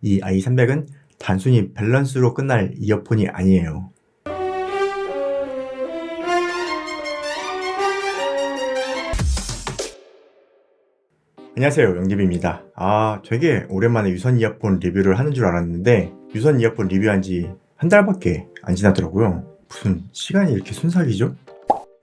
이 i300은 단순히 밸런스로 끝날 이어폰이 아니에요. 안녕하세요, 영디비입니다. 되게 오랜만에 유선 이어폰 리뷰를 하는 줄 알았는데 유선 이어폰 리뷰한 지 한 달밖에 안 지났더라고요. 무슨 시간이 이렇게 순삭이죠?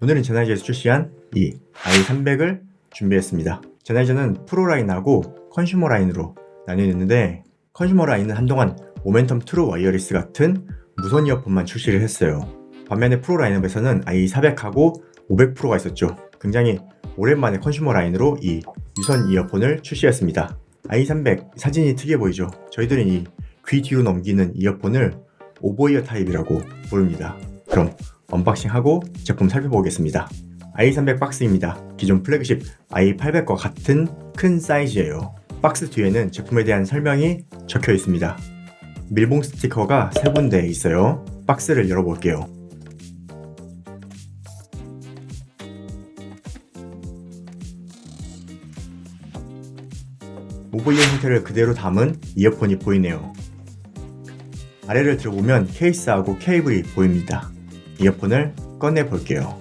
오늘은 제나이저에서 출시한 이 i300을 준비했습니다. 제나이저는 프로 라인하고 컨슈머 라인으로 나뉘었는데 컨슈머 라인은 한동안 모멘텀 트루 와이어리스 같은 무선 이어폰만 출시를 했어요. 반면에 프로 라인업에서는 i400하고 500 프로가 있었죠. 굉장히 오랜만에 컨슈머 라인으로 이 유선 이어폰을 출시했습니다. i300 사진이 특이해 보이죠? 저희들은 이 귀 뒤로 넘기는 이어폰을 오버이어 타입이라고 부릅니다. 그럼 언박싱하고 제품 살펴보겠습니다. i300 박스입니다. 기존 플래그십 i800과 같은 큰 사이즈예요. 박스 뒤에는 제품에 대한 설명이 적혀 있습니다. 밀봉 스티커가 3군데 있어요. 박스를 열어볼게요. 오버이어 형태를 그대로 담은 이어폰이 보이네요. 아래를 들어보면 케이스하고 케이블이 보입니다. 이어폰을 꺼내 볼게요.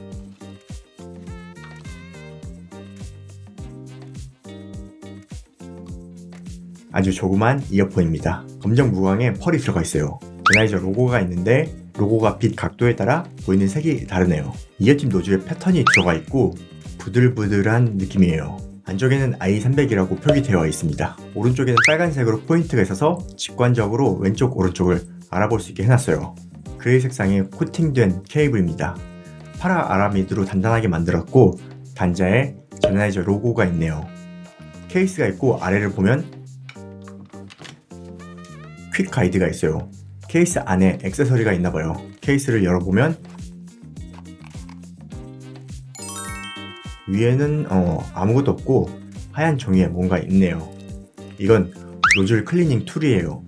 아주 조그만 이어폰입니다. 검정 무광에 펄이 들어가 있어요. 제나이저 로고가 있는데 로고가 빛 각도에 따라 보이는 색이 다르네요. 이어팁 노즐에 패턴이 들어가 있고 부들부들한 느낌이에요. 안쪽에는 i300이라고 표기되어 있습니다. 오른쪽에는 빨간색으로 포인트가 있어서 직관적으로 왼쪽 오른쪽을 알아볼 수 있게 해놨어요. 그레이 색상의 코팅된 케이블입니다. 파라 아라미드로 단단하게 만들었고 단자에 제나이저 로고가 있네요. 케이스가 있고 아래를 보면 퀵 가이드가 있어요. 케이스 안에 액세서리가 있나봐요. 케이스를 열어보면 위에는 아무것도 없고 하얀 종이에 뭔가 있네요. 이건 노즐 클리닝 툴이에요.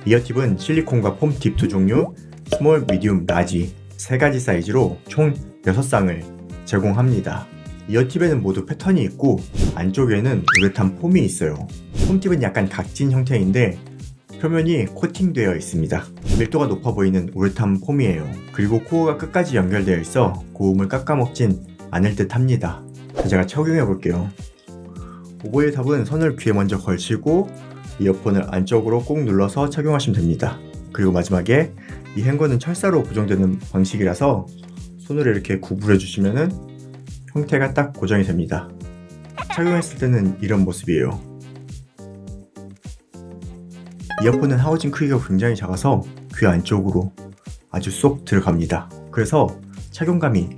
이어팁은 실리콘과 폼 팁 두 종류, 스몰, 미디움, 라지 3가지 사이즈로 총 6쌍을 제공합니다. 이어팁에는 모두 패턴이 있고 안쪽에는 우레탄 폼이 있어요. 폼팁은 약간 각진 형태인데 표면이 코팅되어 있습니다. 밀도가 높아 보이는 우레탄 폼이에요. 그리고 코어가 끝까지 연결되어 있어 고음을 깎아먹진 않을 듯 합니다. 제가 착용해 볼게요. 오버이어 탑은 선을 귀에 먼저 걸치고 이어폰을 안쪽으로 꾹 눌러서 착용하시면 됩니다. 그리고 마지막에 이 행거는 철사로 고정되는 방식이라서 손으로 이렇게 구부려 주시면은 형태가 딱 고정이 됩니다. 착용했을 때는 이런 모습이에요. 이어폰은 하우징 크기가 굉장히 작아서 귀 안쪽으로 아주 쏙 들어갑니다. 그래서 착용감이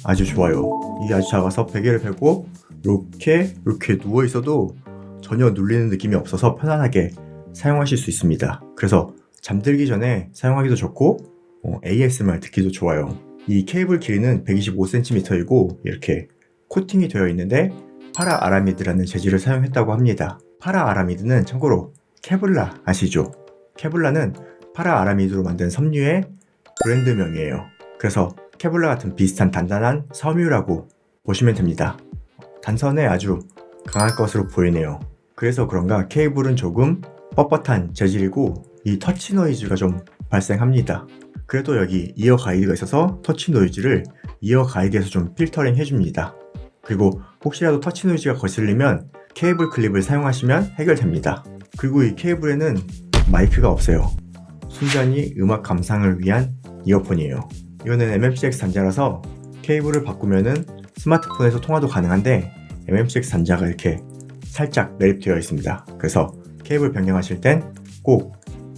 아주 좋아요. 이게 아주 작아서 베개를 베고 이렇게 누워 있어도 전혀 눌리는 느낌이 없어서 편안하게 사용하실 수 있습니다. 그래서 잠들기 전에 사용하기도 좋고 ASMR 듣기도 좋아요. 이 케이블 길이는 125cm이고 이렇게 코팅이 되어 있는데 파라 아라미드라는 재질을 사용했다고 합니다. 파라 아라미드는 참고로 케블라 아시죠? 케블라는 파라 아라미드로 만든 섬유의 브랜드명이에요. 그래서 케블라 같은 비슷한 단단한 섬유라고 보시면 됩니다. 단선에 아주 강할 것으로 보이네요. 그래서 그런가 케이블은 조금 뻣뻣한 재질이고 이 터치 노이즈가 좀 발생합니다. 그래도 여기 이어 가이드가 있어서 터치 노이즈를 이어 가이드에서 좀 필터링 해줍니다. 그리고 혹시라도 터치 노이즈가 거슬리면 케이블 클립을 사용하시면 해결됩니다. 그리고 이 케이블에는 마이크가 없어요. 순전히 음악 감상을 위한 이어폰이에요. 이거는 MMCX 단자라서 케이블을 바꾸면은 스마트폰에서 통화도 가능한데 MMCX 단자가 이렇게 살짝 매립되어 있습니다. 그래서 케이블 변경하실 땐 꼭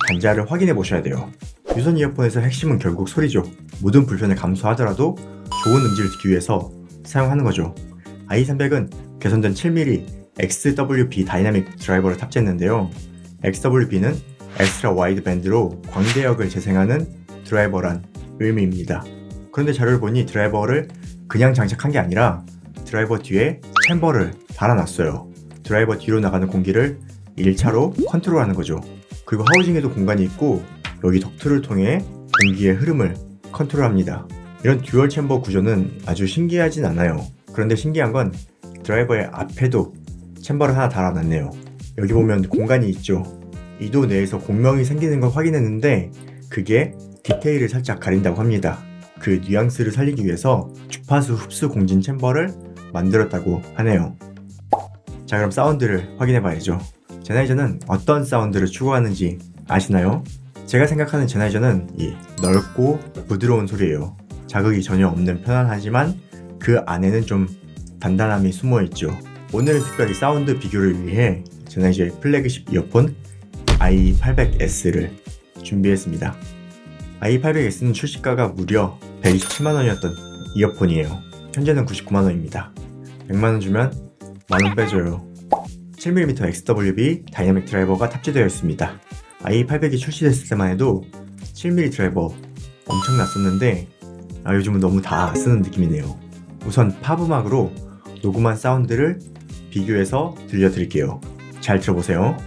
단자를 확인해 보셔야 돼요. 유선 이어폰에서 핵심은 결국 소리죠. 모든 불편을 감수하더라도 좋은 음질을 듣기 위해서 사용하는 거죠. i300은 개선된 7mm XWB 다이나믹 드라이버를 탑재했는데요. XWB는 엑스트라 와이드 밴드로 광대역을 재생하는 드라이버란 의미입니다. 그런데 자료를 보니 드라이버를 그냥 장착한 게 아니라 드라이버 뒤에 챔버를 달아놨어요. 드라이버 뒤로 나가는 공기를 1차로 컨트롤하는 거죠. 그리고 하우징에도 공간이 있고 여기 덕트를 통해 공기의 흐름을 컨트롤합니다. 이런 듀얼 챔버 구조는 아주 신기하진 않아요. 그런데 신기한 건 드라이버의 앞에도 챔버를 하나 달아놨네요. 여기 보면 공간이 있죠. 이도 내에서 공명이 생기는 걸 확인했는데 그게 디테일을 살짝 가린다고 합니다. 그 뉘앙스를 살리기 위해서 주파수 흡수 공진 챔버를 만들었다고 하네요. 자, 그럼 사운드를 확인해 봐야죠. 제나이저는 어떤 사운드를 추구하는지 아시나요? 제가 생각하는 제나이저는 이 넓고 부드러운 소리예요. 자극이 전혀 없는 편안하지만 그 안에는 좀 단단함이 숨어있죠. 오늘은 특별히 사운드 비교를 위해 제나이저의 플래그십 이어폰 i800S를 준비했습니다. i800S는 출시가가 무려 127만원이었던 이어폰이에요. 현재는 99만원입니다. 100만원 주면 만원 빼줘요. 7mm XWB 다이나믹 드라이버가 탑재되어 있습니다. i800이 출시됐을 때만 해도 7mm 드라이버 엄청 났었는데 요즘은 너무 다 쓰는 느낌이네요. 우선 팝음악으로 녹음한 사운드를 비교해서 들려드릴게요. 잘 들어보세요.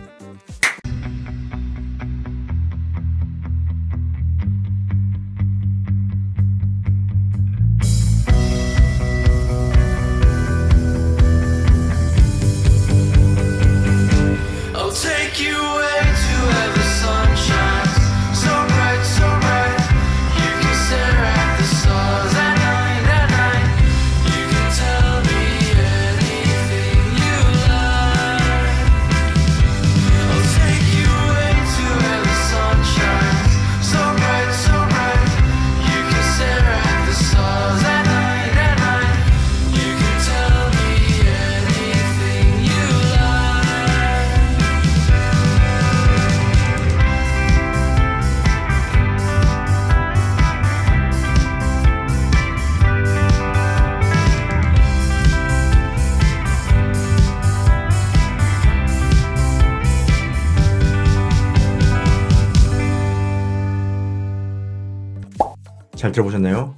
잘 들어보셨나요?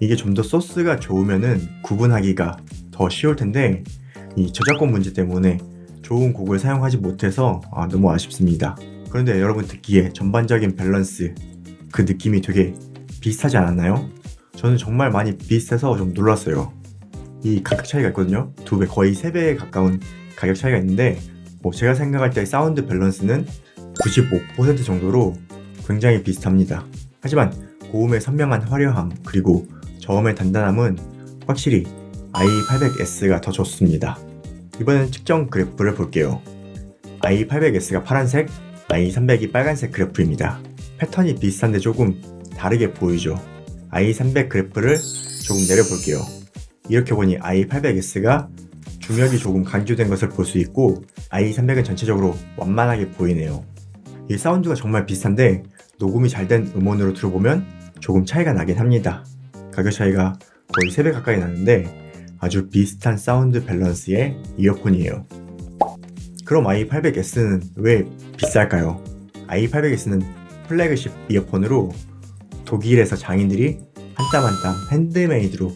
이게 좀 더 소스가 좋으면은 구분하기가 더 쉬울 텐데 이 저작권 문제 때문에 좋은 곡을 사용하지 못해서 너무 아쉽습니다. 그런데 여러분 듣기에 전반적인 밸런스 그 느낌이 되게 비슷하지 않았나요? 저는 정말 많이 비슷해서 좀 놀랐어요. 이 가격 차이가 있거든요. 2배, 거의 3배에 가까운 가격 차이가 있는데 제가 생각할 때 사운드 밸런스는 95% 정도로 굉장히 비슷합니다. 하지만 고음의 선명한 화려함 그리고 저음의 단단함은 확실히 i800S가 더 좋습니다. 이번엔 측정 그래프를 볼게요. i800S가 파란색, i300이 빨간색 그래프입니다. 패턴이 비슷한데 조금 다르게 보이죠. i300 그래프를 조금 내려볼게요. 이렇게 보니 i800S가 중역이 조금 강조된 것을 볼 수 있고 i300은 전체적으로 완만하게 보이네요. 이 사운드가 정말 비슷한데 녹음이 잘 된 음원으로 들어보면 조금 차이가 나긴 합니다. 가격 차이가 거의 3배 가까이 나는데 아주 비슷한 사운드 밸런스의 이어폰이에요. 그럼 i800S는 왜 비쌀까요? i800S는 플래그십 이어폰으로 독일에서 장인들이 한 땀 한 땀 핸드메이드로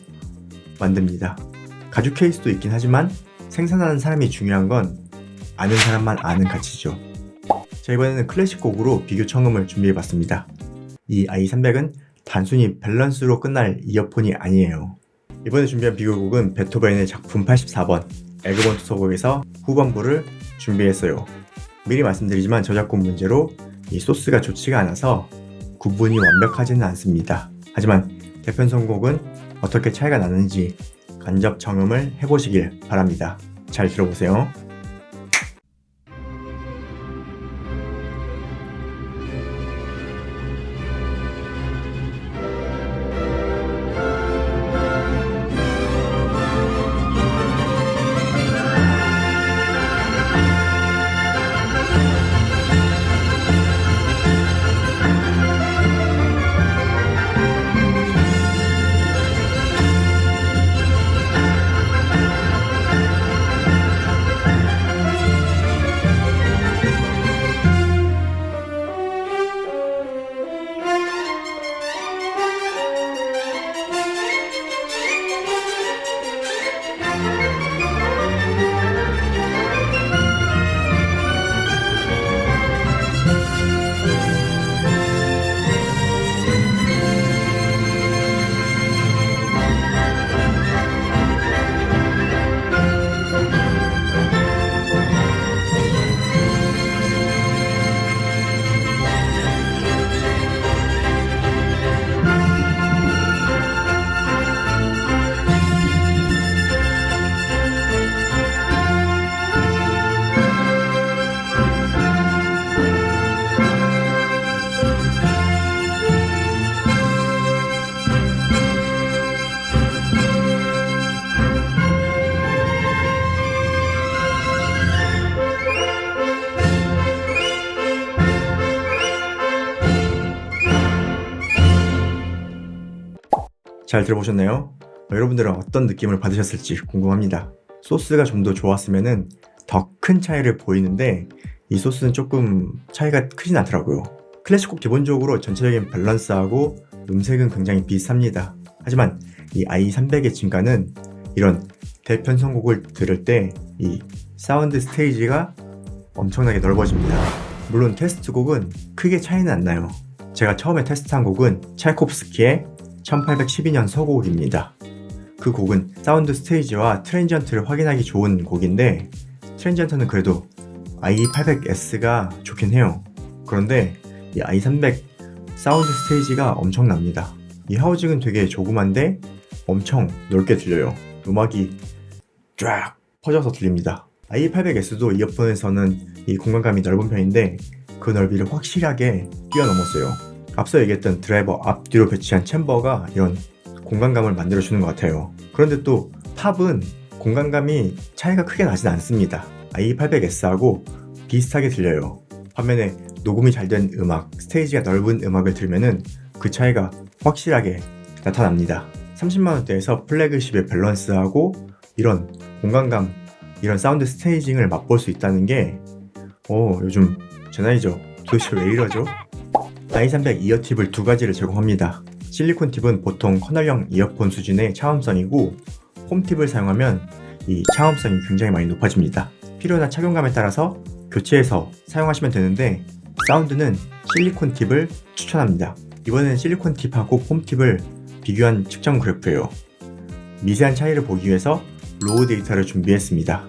만듭니다. 가죽 케이스도 있긴 하지만 생산하는 사람이 중요한 건 아는 사람만 아는 가치죠. 자, 이번에는 클래식 곡으로 비교 청음을 준비해봤습니다. 이 i300은 단순히 밸런스로 끝날 이어폰이 아니에요. 이번에 준비한 비교곡은 베토벤의 작품 84번 에그먼트 소곡에서 후반부를 준비했어요. 미리 말씀드리지만 저작권 문제로 이 소스가 좋지가 않아서 구분이 완벽하지는 않습니다. 하지만 대편 선곡은 어떻게 차이가 나는지 간접 청음을 해보시길 바랍니다. 잘 들어보세요. 잘 들어보셨나요? 여러분들은 어떤 느낌을 받으셨을지 궁금합니다. 소스가 좀 더 좋았으면 더 큰 차이를 보이는데 이 소스는 조금 차이가 크진 않더라고요. 클래식곡 기본적으로 전체적인 밸런스하고 음색은 굉장히 비슷합니다. 하지만 이 i300의 진가는 이런 대편성곡을 들을 때 이 사운드 스테이지가 엄청나게 넓어집니다. 물론 테스트곡은 크게 차이는 안 나요. 제가 처음에 테스트한 곡은 찰콥스키의 1812년 서곡입니다. 그 곡은 사운드 스테이지와 트랜지언트를 확인하기 좋은 곡인데 트랜지언트는 그래도 i800S가 좋긴 해요. 그런데 이 i300 사운드 스테이지가 엄청납니다. 이 하우징은 되게 조그만데 엄청 넓게 들려요. 음악이 쫙 퍼져서 들립니다. i800S도 이어폰에서는 이 공간감이 넓은 편인데 그 넓이를 확실하게 뛰어넘었어요. 앞서 얘기했던 드라이버 앞뒤로 배치한 챔버가 이런 공간감을 만들어주는 것 같아요. 그런데 또 팝은 공간감이 차이가 크게 나진 않습니다. i800S하고 비슷하게 들려요. 반면에 녹음이 잘 된 음악, 스테이지가 넓은 음악을 들으면 그 차이가 확실하게 나타납니다. 30만원대에서 플래그십의 밸런스하고 이런 공간감, 이런 사운드 스테이징을 맛볼 수 있다는 게 요즘 제 나이죠. 도대체 왜 이러죠? i300 이어팁을 두 가지를 제공합니다. 실리콘 팁은 보통 커널형 이어폰 수준의 차음성이고 홈팁을 사용하면 이 차음성이 굉장히 많이 높아집니다. 필요나 착용감에 따라서 교체해서 사용하시면 되는데 사운드는 실리콘 팁을 추천합니다. 이번에는 실리콘 팁하고 폼 팁을 비교한 측정 그래프예요. 미세한 차이를 보기 위해서 로우 데이터를 준비했습니다.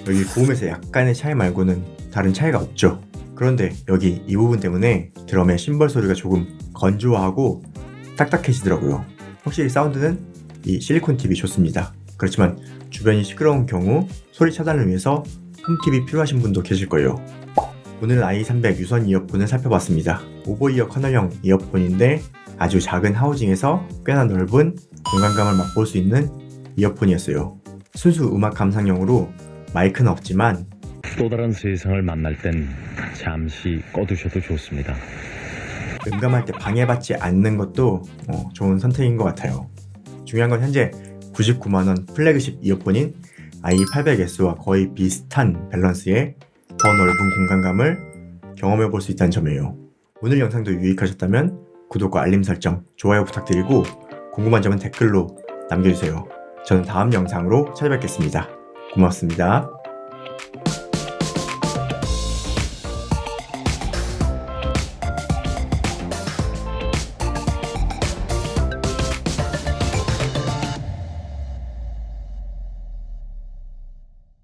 여기 고음에서 약간의 차이 말고는 다른 차이가 없죠. 그런데 여기 이 부분 때문에 드럼의 심벌 소리가 조금 건조하고 딱딱해지더라고요. 확실히 사운드는 이 실리콘 팁이 좋습니다. 그렇지만 주변이 시끄러운 경우 소리 차단을 위해서 홈팁이 필요하신 분도 계실 거예요. 오늘은 i300 유선 이어폰을 살펴봤습니다. 오버이어 커널형 이어폰인데 아주 작은 하우징에서 꽤나 넓은 공간감을 맛볼 수 있는 이어폰이었어요. 순수 음악 감상용으로 마이크는 없지만 또 다른 세상을 만날 땐 잠시 꺼두셔도 좋습니다. 음감할 때 방해받지 않는 것도 좋은 선택인 것 같아요. 중요한 건 현재 99만원 플래그십 이어폰인 i800S와 거의 비슷한 밸런스의 더 넓은 공간감을 경험해 볼 수 있다는 점이에요. 오늘 영상도 유익하셨다면 구독과 알림 설정, 좋아요 부탁드리고 궁금한 점은 댓글로 남겨주세요. 저는 다음 영상으로 찾아뵙겠습니다. 고맙습니다.